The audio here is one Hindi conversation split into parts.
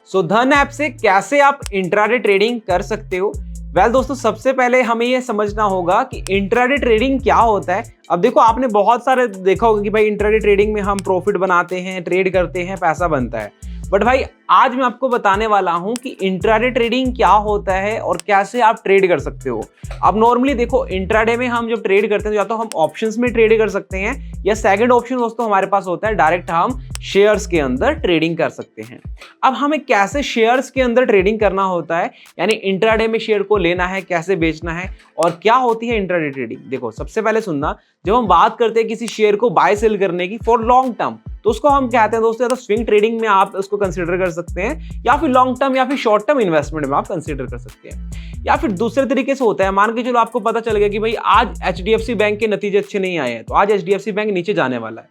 सो धन ऐप से कैसे आप इंट्राडे ट्रेडिंग कर सकते हो। दोस्तों सबसे पहले हमें ये समझना होगा कि इंट्राडे ट्रेडिंग क्या होता है। अब देखो आपने बहुत सारे देखा होगा कि भाई इंट्राडे ट्रेडिंग में हम प्रॉफिट बनाते हैं, ट्रेड करते हैं, पैसा बनता है। बट भाई आज मैं आपको बताने वाला हूं कि इंट्राडे ट्रेडिंग क्या होता है और कैसे आप ट्रेड कर सकते हो। अब नॉर्मली देखो इंट्राडे में हम जब ट्रेड करते हैं या तो हम ऑप्शंस में ट्रेड कर सकते हैं या सेकंड ऑप्शन दोस्तों हमारे पास होता है डायरेक्ट हम शेयर्स के अंदर ट्रेडिंग कर सकते हैं। अब हमें कैसे शेयर्स के अंदर ट्रेडिंग करना होता है, यानी इंट्राडे में शेयर को लेना है, कैसे बेचना है और क्या होती है इंट्राडे ट्रेडिंग। देखो सबसे पहले सुनना, जब हम बात करते हैं किसी शेयर को बाय सेल करने की फॉर लॉन्ग टर्म, तो उसको हम कहते हैं दोस्तों या तो स्विंग ट्रेडिंग में आप उसको कंसीडर कर सकते हैं या फिर लॉन्ग टर्म या फिर शॉर्ट टर्म इन्वेस्टमेंट में आप कंसीडर कर सकते हैं। या फिर दूसरे तरीके से होता है, मान के चलो आपको पता चल गया कि भाई आज एचडीएफसी बैंक के नतीजे अच्छे नहीं आए हैं, तो आज एचडीएफसी बैंक नीचे जाने वाला है,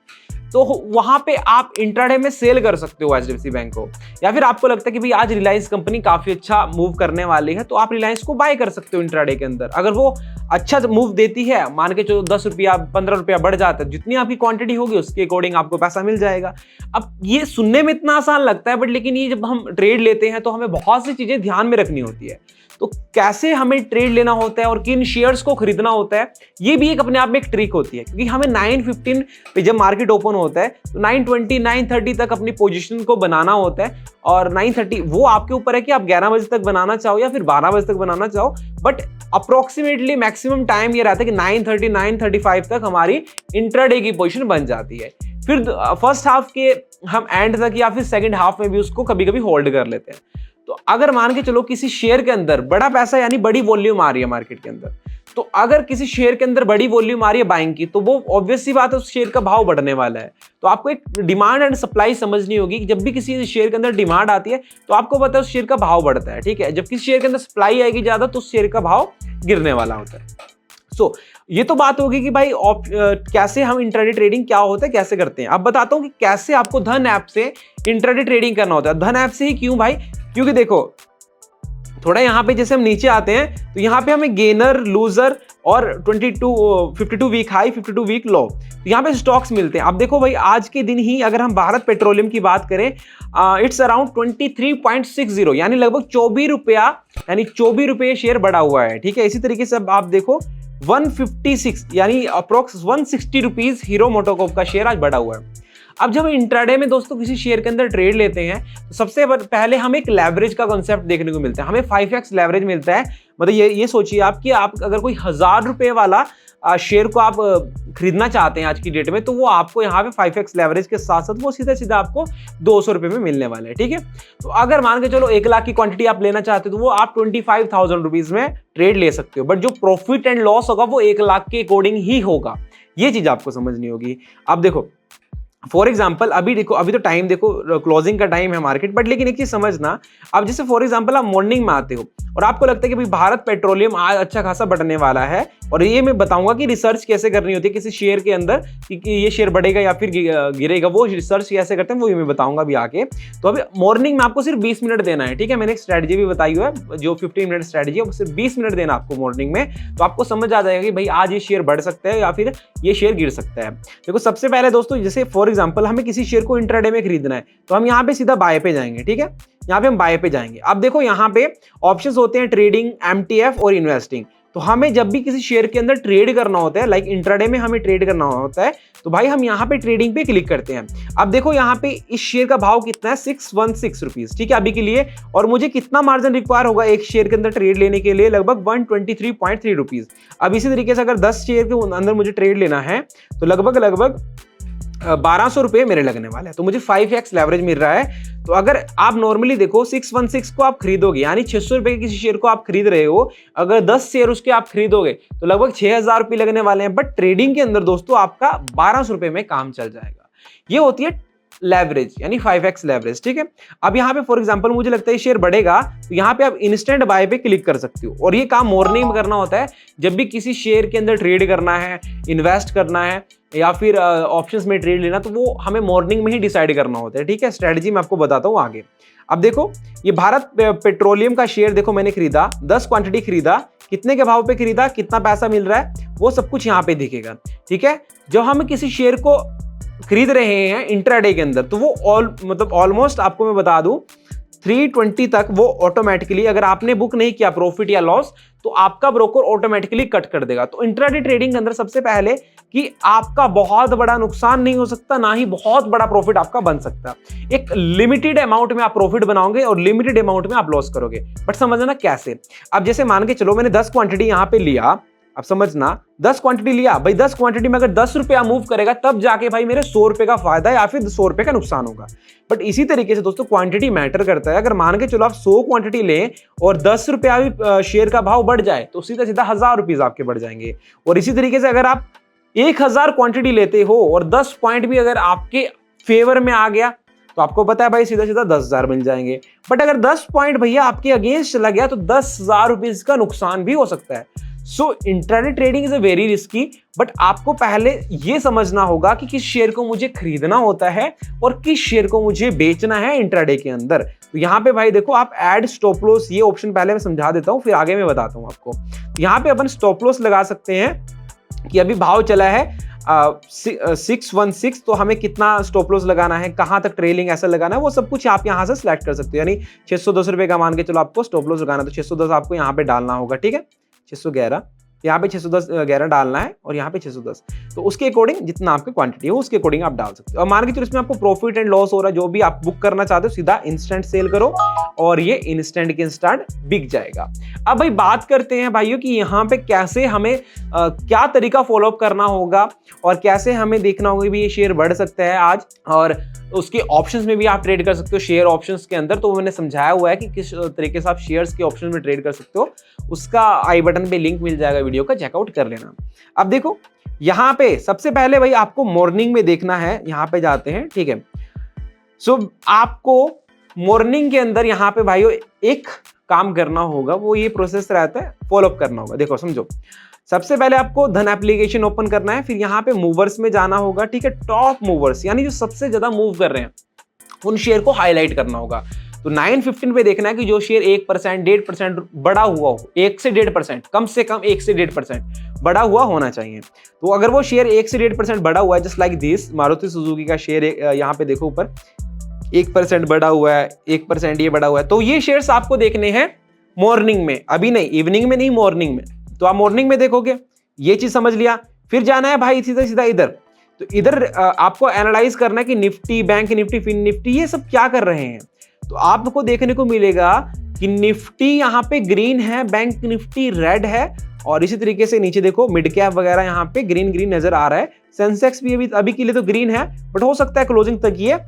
तो वहां पे आप इंट्राडे में सेल कर सकते हो एचडीएफसी बैंक को। या फिर आपको लगता है कि भाई आज रिलायंस कंपनी काफी अच्छा मूव करने वाली है, तो आप रिलायंस को बाय कर सकते हो इंट्राडे के अंदर। अगर वो अच्छा मूव देती है, मान के चलो 10 रुपया 15 रुपया बढ़ जाता है, जितनी आपकी क्वांटिटी होगी उसके अकॉर्डिंग आपको पैसा मिल जाएगा। अब ये सुनने में इतना आसान लगता है, बट लेकिन ये जब हम ट्रेड लेते हैं तो हमें बहुत सी चीजें ध्यान में रखनी होती है। तो कैसे हमें ट्रेड लेना होता है और किन शेयर्स को खरीदना होता है, ये भी एक अपने आप में एक ट्रिक होती है। क्योंकि हमें 9:15 पे जब मार्केट ओपन होता है तो 9:20 9:30 तक अपनी पोजीशन को बनाना होता है, और 9:30 वो आपके ऊपर है कि आप 11 बजे तक बनाना चाहो या फिर 12 बजे तक बनाना चाहो, बट अप्रोक्सीमेटली मैक्सिमम टाइम ये रहता है कि 9:30 9:35 तक हमारी इंट्राडे की पोजीशन बन जाती है। फिर फर्स्ट हाफ के हम एंड तक या फिर सेकंड हाफ में भी उसको कभी कभी होल्ड कर लेते हैं। तो अगर मान के चलो किसी शेयर के अंदर बड़ा पैसा यानी बड़ी वॉल्यूम आ रही है मार्केट के अंदर, तो अगर किसी शेयर के अंदर बड़ी वॉल्यूम आ रही है बाइंग की, तो वो ऑब्वियस सी बात है उस शेयर का भाव बढ़ने वाला है। तो आपको एक डिमांड एंड सप्लाई समझनी होगी कि जब भी किसी शेयर के अंदर डिमांड आती है तो आपको पता है उस शेयर का भाव बढ़ता है, ठीक है। जब किसी शेयर के अंदर सप्लाई आएगी ज्यादा तो उस शेयर का भाव गिरने वाला होता है। सो ये तो बात होगी कि भाई कैसे हम इंट्राडे ट्रेडिंग क्या होता है, कैसे करते हैं। अब बताता हूं कि कैसे आपको धन ऐप से इंट्राडे ट्रेडिंग करना होता है। धन ऐप से ही क्यों भाई, क्योंकि देखो थोड़ा यहाँ पे जैसे हम नीचे आते हैं तो यहाँ पे हमें गेनर, लूजर और 52 वीक हाई, 52 वीक लो, तो यहाँ पे स्टॉक्स मिलते हैं। अब देखो भाई आज के दिन ही अगर हम भारत पेट्रोलियम की बात करें, इट्स अराउंड 23.60, यानी लगभग 24 रुपया, यानी 24 रुपये शेयर बढ़ा हुआ है, ठीक है। इसी तरीके से आप देखो 156 यानी अप्रोक्स 160 रुपीज हीरो मोटोकॉर्प का शेयर आज बढ़ा हुआ है। अब जब इंट्राडे में दोस्तों किसी शेयर के अंदर ट्रेड लेते हैं तो सबसे पहले हमें एक लेवरेज का कॉन्सेप्ट देखने को मिलता है। हमें 5x लेवरेज मिलता है। मतलब ये सोचिए आप कि आप अगर कोई 1000 रुपए वाला शेयर को आप खरीदना चाहते हैं आज की डेट में, तो वो आपको यहाँ पे 5x लेवरेज के साथ साथ वो सीधा आपको 200 रुपए में मिलने वाले हैं, ठीक है। तो अगर मान के चलो 1 लाख की क्वांटिटी आप लेना चाहते हो तो वो आप 25,000 रुपीज में ट्रेड ले सकते हो, बट जो प्रॉफिट एंड लॉस होगा वो 1 लाख के अकॉर्डिंग ही होगा। ये चीज आपको समझनी होगी। अब देखो फॉर एग्जाम्पल अभी देखो, अभी तो टाइम देखो क्लोजिंग का टाइम है मार्केट, बट लेकिन एक चीज समझना, अब जैसे फॉर एग्जाम्पल आप मॉर्निंग में आते हो और आपको लगता है कि भाई भारत पेट्रोलियम आज अच्छा खासा बढ़ने वाला है, और ये मैं बताऊंगा कि रिसर्च कैसे करनी होती है किसी शेयर के अंदर कि ये शेयर बढ़ेगा या फिर गिरेगा, वो रिसर्च कैसे करते हैं वो मैं बताऊंगा अभी आके। तो अभी मॉर्निंग में आपको सिर्फ 20 मिनट देना है, ठीक है। मैंने एक स्ट्रेटजी भी बताई हुई है, जो 15 मिनट स्ट्रेटजी है, वो सिर्फ 20 मिनट देना आपको मॉर्निंग में, तो आपको समझ आ जाएगा कि भाई आज ये शेयर बढ़ सकता है या फिर ये शेयर गिर सकता है। देखो सबसे पहले दोस्तों, जैसे फॉर एग्जाम्पल हमें किसी शेयर को इंट्राडे में खरीदना है तो हम यहाँ पे सीधा बाय पे जाएंगे, ठीक है। यहाँ पे हम बाय पे जाएंगे। अब देखो यहाँ पे ऑप्शंस होते हैं ट्रेडिंग, एमटीएफ और इन्वेस्टिंग। तो हमें जब भी किसी शेयर के अंदर ट्रेड करना होता है, लाइक इंट्राडे में हमें ट्रेड करना होता है, तो भाई हम यहाँ पे ट्रेडिंग पे क्लिक करते हैं। अब देखो यहाँ पे इस शेयर का भाव कितना है, 616 रुपीज, ठीक है अभी के लिए। और मुझे कितना मार्जिन रिक्वायर होगा एक शेयर के अंदर ट्रेड लेने के लिए, लगभग 123.3 रुपीज। अब इसी तरीके से अगर 10 शेयर के अंदर मुझे ट्रेड लेना है तो लगभग 1200 रुपये मेरे लगने वाले हैं, तो मुझे 5x लेवरेज मिल रहा है। तो अगर आप नॉर्मली देखो 616 को आप खरीदोगे, यानी 600 रुपए के किसी शेयर को आप खरीद रहे हो, अगर 10 शेयर उसके आप खरीदोगे तो लगभग 6000 रुपये लगने वाले हैं। बट ट्रेडिंग के अंदर दोस्तों आपका 1200 रुपये में काम चल जाएगा। ये होती है लेवरेज, यानी 5x लेवरेज, ठीक है। अब यहाँ पे फॉर एग्जांपल मुझे लगता है शेयर बढ़ेगा, तो यहाँ पे आप इंस्टेंट बाय पे क्लिक कर सकते हो, और ये काम मॉर्निंग में करना होता है जब भी किसी शेयर के अंदर ट्रेड करना है, इन्वेस्ट करना है या फिर ऑप्शंस में ट्रेड लेना, तो वो हमें मॉर्निंग में ही डिसाइड करना होता है, ठीक है। स्ट्रेटजी मैं आपको बताता हूँ आगे। अब देखो ये भारत पेट्रोलियम का शेयर देखो मैंने खरीदा, 10 क्वांटिटी खरीदा, कितने के भाव पे खरीदा, कितना पैसा मिल रहा है, वो सब कुछ यहाँ पे दिखेगा, ठीक है। जब हम किसी शेयर को खरीद रहे हैं इंट्राडे के अंदर, तो वो ऑलमोस्ट आपको मैं बता दूं 320 तक वो ऑटोमेटिकली, अगर आपने बुक नहीं किया प्रॉफिट या लॉस, तो आपका ब्रोकर ऑटोमेटिकली कट कर देगा। तो इंट्राडे ट्रेडिंग के अंदर सबसे पहले कि आपका बहुत बड़ा नुकसान नहीं हो सकता, ना ही बहुत बड़ा प्रॉफिट आपका बन सकता। एक लिमिटेड अमाउंट में आप प्रॉफिट बनाओगे और लिमिटेड अमाउंट में आप लॉस करोगे। बट समझना कैसे। अब जैसे मान के चलो मैंने 10 क्वांटिटी यहां पे लिया, अब समझना 10 क्वांटिटी लिया भाई, 10 क्वांटिटी में अगर 10 रुपया मूव करेगा तब जाके भाई मेरे 100 रुपए का फायदा या फिर 100 रुपए का नुकसान होगा। बट इसी तरीके से दोस्तों क्वांटिटी मैटर करता है। अगर मान के चलो आप 100 क्वांटिटी लें और 10 रुपया भी शेयर का भाव बढ़ जाए तो सीधा सीधा 1000 रुपीज आपके बढ़ जाएंगे। और इसी तरीके से अगर आप 1000 क्वांटिटी लेते हो और 10 पॉइंट भी अगर आपके फेवर में आ गया तो आपको पता है भाई सीधा सीधा 10,000 मिल जाएंगे। बट अगर 10 पॉइंट भैया आपके अगेंस्ट चला गया तो 10,000 रुपीज का नुकसान भी हो सकता है। So intraday trading is a very risky, but आपको पहले यह समझना होगा कि किस शेयर को मुझे खरीदना होता है और किस शेयर को मुझे बेचना है इंट्राडे के अंदर। तो यहाँ पे भाई देखो, आप ऐड स्टॉप लॉस, ये ऑप्शन पहले मैं समझा देता हूँ फिर आगे मैं बताता हूँ आपको। यहाँ पे अपन स्टॉप लॉस लगा सकते हैं कि अभी भाव चला है 616, तो हमें कितना स्टॉप लॉस लगाना है, कहां तक ट्रेलिंग ऐसा लगाना है, वो सब कुछ आप यहां से सिलेक्ट कर सकते हो। यानी 610 रुपए का मान के चलो आपको स्टॉप लॉस लगाना है तो 610 आपको यहाँ पे डालना होगा, ठीक है। 611 यहाँ पे 611 डालना है और यहाँ पे 610, तो उसके अकॉर्डिंग जितना आपकी क्वांटिटी हो उसके अकॉर्डिंग आप डाल सकते हो। और मान के चलो इसमें आपको प्रॉफिट एंड लॉस हो रहा है, जो भी आप बुक करना चाहते हो सीधा इंस्टेंट सेल करो और ये इंस्टेंट के इंस्टेंट बिक जाएगा। अब भाई बात करते हैं भाइयों कि यहाँ पे कैसे हमें क्या तरीका फॉलो अप करना होगा और कैसे हमें देखना होगा कि ये शेयर बढ़ सकता है आज, और उसके ऑप्शंस में भी आप ट्रेड कर सकते हो शेयर ऑप्शंस के अंदर। तो मैंने समझाया हुआ है कि किस तरीके से आप शेयर्स के ऑप्शन में ट्रेड कर सकते हो, उसका आई बटन पे लिंक मिल जाएगा वीडियो का, चेकआउट कर लेना। अब देखो यहाँ पे सबसे पहले भाई आपको मॉर्निंग में देखना है, यहाँ पे जाते हैं, ठीक है। सो आपको मॉर्निंग के अंदर यहाँ पे भाइयों एक काम करना होगा, वो ये प्रोसेस रहता है, फॉलो अप करना होगा। देखो समझो, सबसे पहले आपको धन एप्लीकेशन ओपन करना है, फिर यहाँ पे मूवर्स में जाना होगा, ठीक है। टॉप मूवर्स यानी जो सबसे ज्यादा मूव कर रहे हैं उन शेयर को हाईलाइट करना होगा। तो 915 पे देखना है कि जो शेयर 1%, 1.5% बड़ा हुआ हो, 1 से 1.5%, कम से कम 1 से 1.5% बड़ा हुआ होना चाहिए। तो अगर वो शेयर 1 से 1.5% बड़ा हुआ है, just like this Maruti Suzuki का शेयर, यहाँ पे देखो ऊपर 1% बड़ा हुआ है, 1% ये बड़ा हुआ है, तो ये शेयर्स आपको देखने हैं मॉर्निंग में, अभी नहीं, इवनिंग में नहीं, मॉर्निंग में। तो आप मॉर्निंग में देखोगे, ये चीज समझ लिया। फिर जाना है भाई सीधा सीधा इधर, तो इधर आपको एनालाइज करना है कि Nifty, bank Nifty, fin Nifty ये सब क्या कर रहे हैं। तो आपको देखने को मिलेगा कि निफ्टी यहाँ पे ग्रीन है, बैंक निफ्टी रेड है, और इसी तरीके से नीचे देखो मिड कैप वगैरह यहाँ पे ग्रीन ग्रीन नजर आ रहा है। सेंसेक्स भी अभी के लिए तो ग्रीन है, बट हो सकता है क्लोजिंग तक ये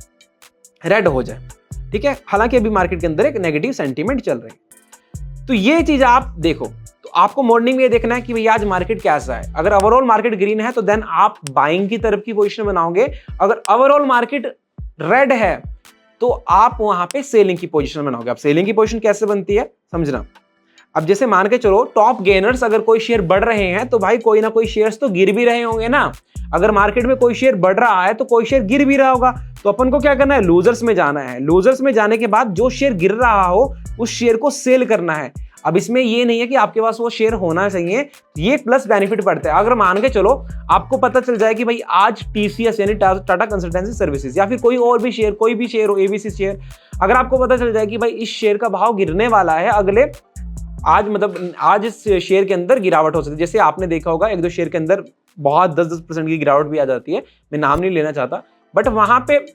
रेड हो जाए, ठीक है। हालांकि अभी मार्केट के अंदर एक नेगेटिव सेंटीमेंट चल रही है। तो ये चीज आप देखो, तो आपको मॉर्निंग में ये देखना है कि भैया आज मार्केट कैसा है। अगर ओवरऑल मार्केट ग्रीन है तो देन आप बाइंग की तरफ की पोजीशन बनाओगे। अगर ओवरऑल मार्केट रेड है तो आप वहां पे सेलिंग की पोजीशन बनाओगे। अब सेलिंग की पोजीशन कैसे बनती है समझना। अब जैसे मान के चलो टॉप गेनर्स अगर कोई शेयर बढ़ रहे हैं तो भाई कोई ना कोई शेयर्स तो गिर भी रहे होंगे ना। अगर मार्केट में कोई शेयर बढ़ रहा है तो कोई शेयर गिर भी रहा होगा, तो अपन को क्या करना है, लूजर्स में जाना है। लूजर्स में जाने के बाद जो शेयर गिर रहा हो उस शेयर को सेल करना है। अब इसमें ये नहीं है कि आपके पास वो शेयर होना चाहिए, ये प्लस बेनिफिट पड़ता है। अगर मान के चलो आपको पता चल जाए कि भाई आज टीसीएस यानी टाटा कंसल्टेंसी सर्विसेज या फिर कोई और भी शेयर, कोई भी शेयर हो, एबीसी शेयर, अगर आपको पता चल जाए कि भाई इस शेयर का भाव गिरने वाला है अगले आज, मतलब आज इस शेयर के अंदर गिरावट हो सकती है। जैसे आपने देखा होगा एक दो शेयर के अंदर बहुत 10% की गिरावट भी आ जाती है, मैं नाम नहीं लेना चाहता, बट वहां पे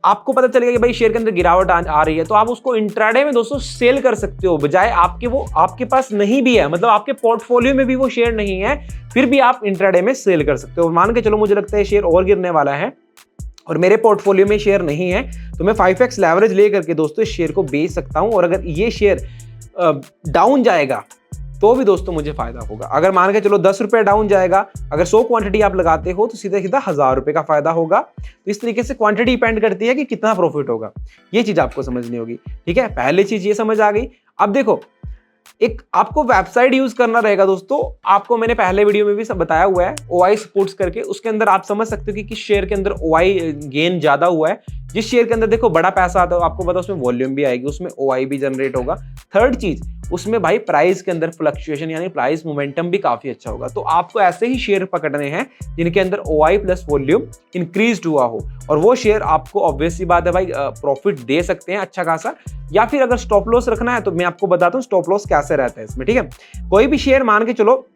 आपको पता चलेगा कि भाई शेयर के अंदर गिरावट आ रही है, तो आप उसको इंट्राडे में दोस्तों सेल कर सकते हो। बजाय आपके वो आपके पास नहीं भी है, मतलब आपके पोर्टफोलियो में भी वो शेयर नहीं है, फिर भी आप इंट्राडे में सेल कर सकते हो। मान के चलो मुझे लगता है शेयर और गिरने वाला है और मेरे पोर्टफोलियो में शेयर नहीं है, तो मैं 5x लेवरेज ले करके दोस्तों इस शेयर को बेच सकता हूं। और अगर ये शेयर डाउन जाएगा तो भी दोस्तों मुझे फायदा होगा। अगर मान के चलो 10 रुपए डाउन जाएगा, अगर 100 क्वांटिटी आप लगाते हो तो सीधा सीधा 1000 रुपए का फायदा होगा। तो इस तरीके से क्वांटिटी डिपेंड करती है कि कितना प्रॉफिट होगा, ये चीज आपको समझनी होगी, ठीक है। पहली चीज ये समझ आ गई। अब देखो एक आपको वेबसाइट यूज करना रहेगा दोस्तों, आपको मैंने पहले वीडियो में भी सब बताया हुआ है, OI सपोर्ट्स करके। उसके अंदर आप समझ सकते हो कि किस शेयर के अंदर OI गेन ज्यादा हुआ है। जिस शेयर के अंदर देखो बड़ा पैसा आता है, आपको पता उसमें वॉल्यूम भी आएगी, उसमें OI भी जनरेट होगा। थर्ड चीज, उसमें भाई प्राइस के अंदर फ्लक्चुएशन यानी प्राइस मोमेंटम भी काफी अच्छा होगा। तो आपको ऐसे ही शेयर पकड़ने हैं जिनके अंदर OI प्लस वॉल्यूम इंक्रीज हुआ हो, और वो शेयर आपको ऑब्वियस सी बात है भाई प्रॉफिट दे सकते हैं अच्छा खासा। या फिर अगर स्टॉप लॉस रखना है तो मैं आपको बताता हूँ स्टॉप लॉस कैसे रहता है इसमें, ठीक है। कोई भी शेयर मान के चलो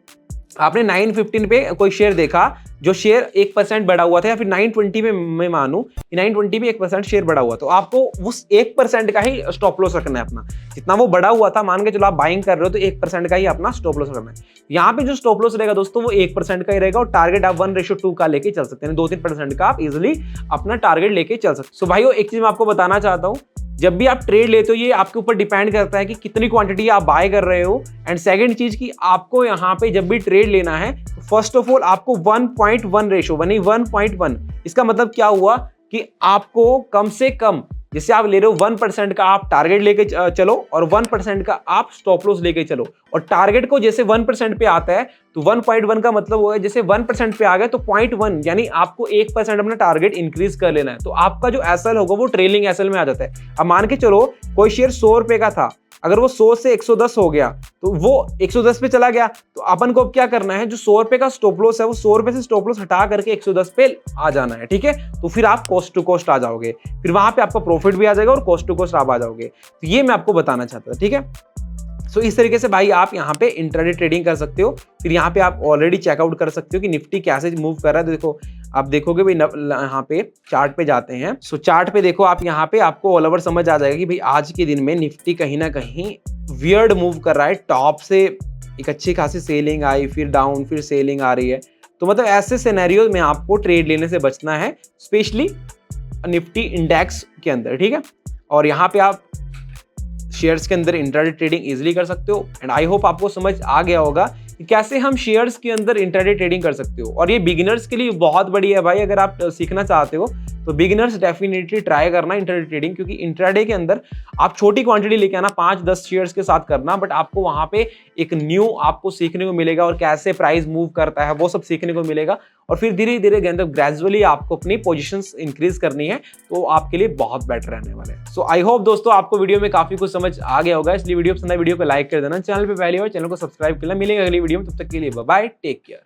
आपने 915 पे कोई शेयर देखा जो शेयर 1% बढ़ा हुआ था, या फिर 920 में मैं मानूं कि 920 में 1% शेयर बढ़ा हुआ, तो आपको उस 1% का ही स्टॉप लॉस रखना है अपना। जितना वो बढ़ा हुआ था मान के चलो आप बाइंग कर रहे हो तो 1% का ही अपना स्टॉप लॉस रखना है। यहाँ पे जो स्टॉप लॉस रहेगा दोस्तों वो 1% का ही रहेगा, और टारगेट आप 1:2 का लेके चल सकते हैं, 2-3% का आप इजिली अपना टारगेट लेके चल सकते। सो भाइयों एक चीज मैं आपको बताना चाहता हूँ, जब भी आप ट्रेड लेते हो ये आपके ऊपर डिपेंड करता है कि कितनी क्वांटिटी आप बाय कर रहे हो। एंड सेकंड चीज कि आपको यहाँ पे जब भी ट्रेड लेना है तो फर्स्ट ऑफ ऑल आपको 1.1 रेशो यानी 1.1, इसका मतलब क्या हुआ कि आपको कम से कम, जैसे आप ले रहे हो 1% का आप टारगेट लेके चलो और 1% का आप स्टॉप लॉस लेके चलो। और टारगेट को जैसे 1% पे आता है तो 1.1 का मतलब वो है जैसे 1% पे आ गया तो 0.1 यानी आपको 1% अपना टारगेट इंक्रीज कर लेना है। तो आपका जो एसएल होगा वो ट्रेलिंग एसएल में आ जाता है। अब मान के चलो कोई शेयर 100 रुपए का था, अगर वो 100 से 110 हो गया तो वो 110 पे चला गया, तो अपन को अब क्या करना है, जो 100 रुपए का स्टॉप लॉस है वो 100 रुपए से स्टॉप लॉस हटा करके 110 पे आ जाना है, ठीक है। तो फिर आप कॉस्ट टू कॉस्ट आ जाओगे, फिर वहां पे आपका प्रॉफिट भी आ जाएगा और कॉस्ट टू कॉस्ट आप आ जाओगे। तो ये मैं आपको बताना चाहता था, ठीक है। सो इस तरीके से भाई आप यहाँ पे इंट्राडे ट्रेडिंग कर सकते हो। फिर यहाँ पे आप ऑलरेडी चेकआउट कर सकते हो कि निफ्टी कैसे मूव कर रहा है। तो देखो आप देखोगे भाई यहाँ पे चार्ट पे जाते हैं। सो चार्ट पे देखो आप यहाँ पे आपको ऑल ओवर समझ आ जाएगा कि भाई आज के दिन में निफ्टी कहीं ना कहीं वियर्ड मूव कर रहा है। टॉप से एक अच्छी खासी सेलिंग आई, फिर डाउन, फिर सेलिंग आ रही है। तो मतलब ऐसे सिनेरियो में आपको ट्रेड लेने से बचना है, स्पेशली निफ्टी इंडेक्स के अंदर, ठीक है। और यहाँ पे आप शेयर्स के अंदर इंट्राडे ट्रेडिंग इजीली कर सकते हो। एंड आई होप आपको समझ आ गया होगा कि कैसे हम शेयर्स के अंदर इंट्राडे ट्रेडिंग कर सकते हो। और ये बिगिनर्स के लिए बहुत बढ़िया है भाई, अगर आप सीखना चाहते हो तो बिगिनर्स डेफिनेटली ट्राई करना इंट्राडे ट्रेडिंग, क्योंकि इंट्राडे के अंदर आप छोटी क्वांटिटी लेके आना, 5-10 शेयर्स के साथ करना, बट आपको वहां पे एक न्यू आपको सीखने को मिलेगा और कैसे प्राइस मूव करता है वो सब सीखने को मिलेगा। और फिर धीरे धीरे ग्रेजुअली आपको अपनी पोजीशंस इंक्रीज करनी है, तो आपके लिए बहुत बेटर रहने वाले हैं। सो आई होप दोस्तों आपको वीडियो में काफी कुछ समझ आ गया होगा, इसलिए वीडियो पसंद है वीडियो को लाइक कर देना, चैनल पे पहली बार चैनल को सब्सक्राइब करना। मिलेगा अगली वीडियो में, तब तक के लिए बाय बाय, टेक केयर।